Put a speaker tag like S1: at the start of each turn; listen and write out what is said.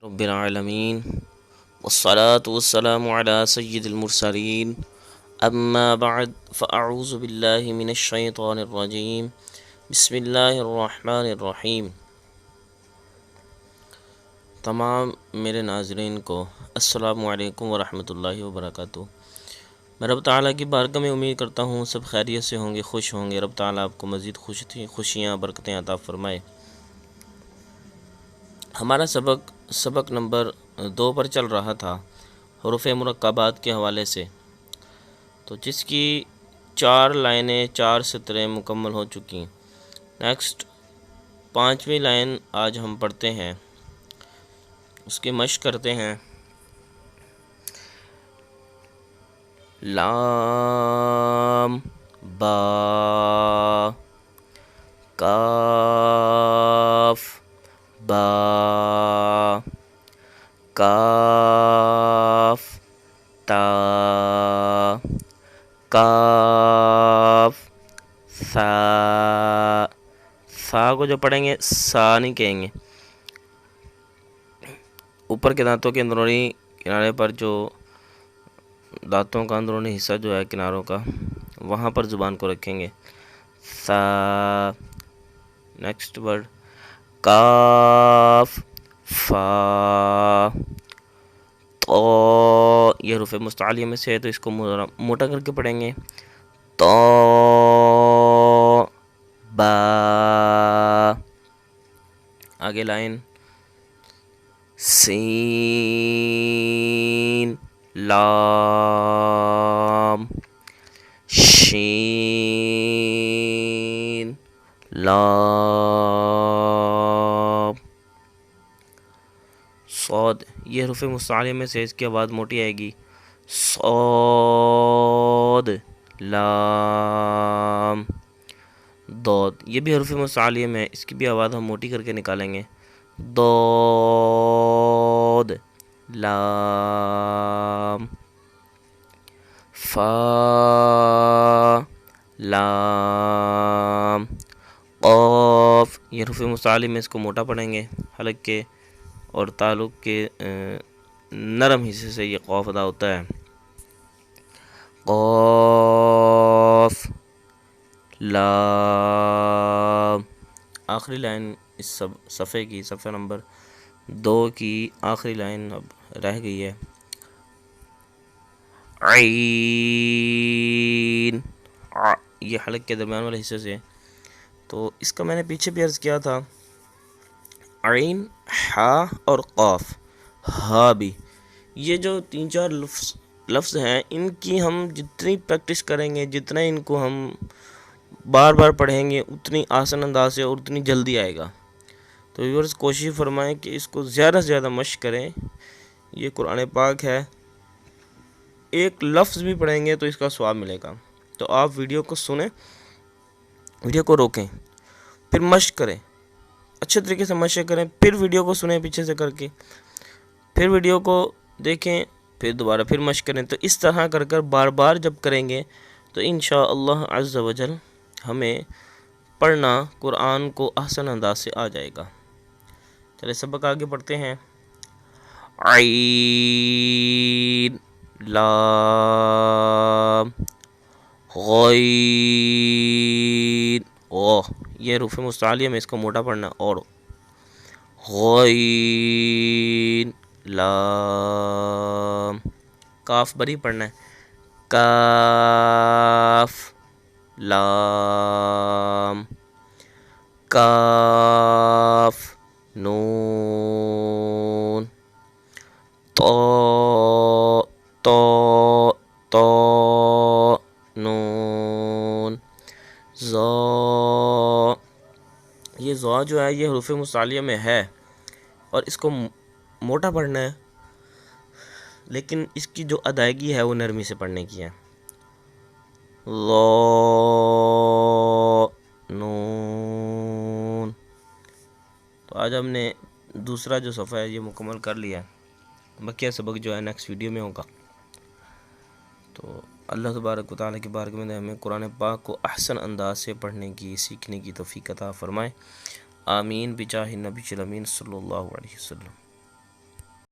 S1: رب العالمین والصلاة والسلام علی سید المرسلین اما بعد فاعوذ باللہ من الشیطان الرجیم بسم اللہ الرحمن الرحیم۔ تمام میرے ناظرین کو السلام علیکم ورحمۃ اللہ وبرکاتہ۔ میں رب تعالیٰ کی بارگاہ میں امید کرتا ہوں سب خیریت سے ہوں گے، خوش ہوں گے۔ رب تعالیٰ آپ کو مزید خوشیاں برکتیں عطا فرمائے۔ ہمارا سبق نمبر 2 پر چل رہا تھا حروف مرکبات کے حوالے سے، تو جس کی 4 لائنیں 4 سطریں مکمل ہو چکی۔ نیکسٹ 5ویں لائن آج ہم پڑھتے ہیں، اس کی مشق کرتے ہیں۔ لام با کاف با کاف تا کاف سا۔ سا کو جو پڑھیں گے سا نہیں کہیں گے، اوپر کے دانتوں کے اندرونی کنارے پر جو دانتوں کا اندرونی حصہ جو ہے کناروں کا، وہاں پر زبان کو رکھیں گے، سا۔ نیکسٹ ورڈ کاف فا تو، یہ حروف مستعلیہ میں سے ہے تو اس کو موٹا کر کے پڑھیں گے، تو با۔ آگے لائن سین لام شین لام صاد۔ یہ حروف مستعلیہ میں سے اس کی آواز موٹی آئے گی، صاد لام دود۔ یہ بھی حروف مستعلیہ میں، اس کی بھی آواز ہم موٹی کر کے نکالیں گے، دود لام فا لام قاف۔ یہ حروف مستعلیہ میں اس کو موٹا پڑھیں گے، حلق کے اور تعلق کے نرم حصے سے یہ قاف ادا ہوتا ہے، قاف لام۔ آخری لائن اس صفحے کی، صفحہ نمبر 2 کی آخری لائن اب رہ گئی ہے، عین۔ یہ حلق کے درمیان والے حصے سے، تو اس کا میں نے پیچھے بھی عرض کیا تھا، عین ہا اور قاف ہا بھی، یہ جو 3-4 لفظ ہیں، ان کی ہم جتنی پریکٹس کریں گے، جتنا ان کو ہم بار بار پڑھیں گے، اتنی آسان انداز سے اور اتنی جلدی آئے گا۔ تو ویورز کوشش فرمائیں کہ اس کو زیادہ سے زیادہ مشق کریں۔ یہ قرآن پاک ہے، ایک لفظ بھی پڑھیں گے تو اس کا ثواب ملے گا۔ تو آپ ویڈیو کو سنیں، ویڈیو کو روکیں، پھر مشق کریں، اچھے طریقے سے مشق کریں، پھر ویڈیو کو سنیں پیچھے سے کر کے، پھر ویڈیو کو دیکھیں، پھر دوبارہ پھر مشق کریں۔ تو اس طرح کر کر بار بار جب کریں گے تو انشاءاللہ عز و جل ہمیں پڑھنا قرآن کو احسن انداز سے آ جائے گا۔ چلے سبق آگے پڑھتے ہیں۔ عین لام غین غ، یہ حروف مستعلیہ میں اس کو موٹا پڑھنا، اور غین لام۔ کاف بری پڑھنا ہے، کاف لام کاف نون تو نون زا۔ یہ زا جو ہے یہ حروف مستعلیہ میں ہے اور اس کو موٹا پڑھنا ہے، لیکن اس کی جو ادائیگی ہے وہ نرمی سے پڑھنے کی ہے، لا نون۔ تو آج ہم نے دوسرا جو صفحہ ہے یہ مکمل کر لیا ہے، بقیہ سبق جو ہے نیکسٹ ویڈیو میں ہوگا۔ تو اللہ تبارک و تعالیٰ کی بارگاہ میں ہمیں قرآن پاک کو احسن انداز سے پڑھنے کی، سیکھنے کی توفیق عطا فرمائے، آمین بجاہ النبی الامین صلی اللہ علیہ وسلم۔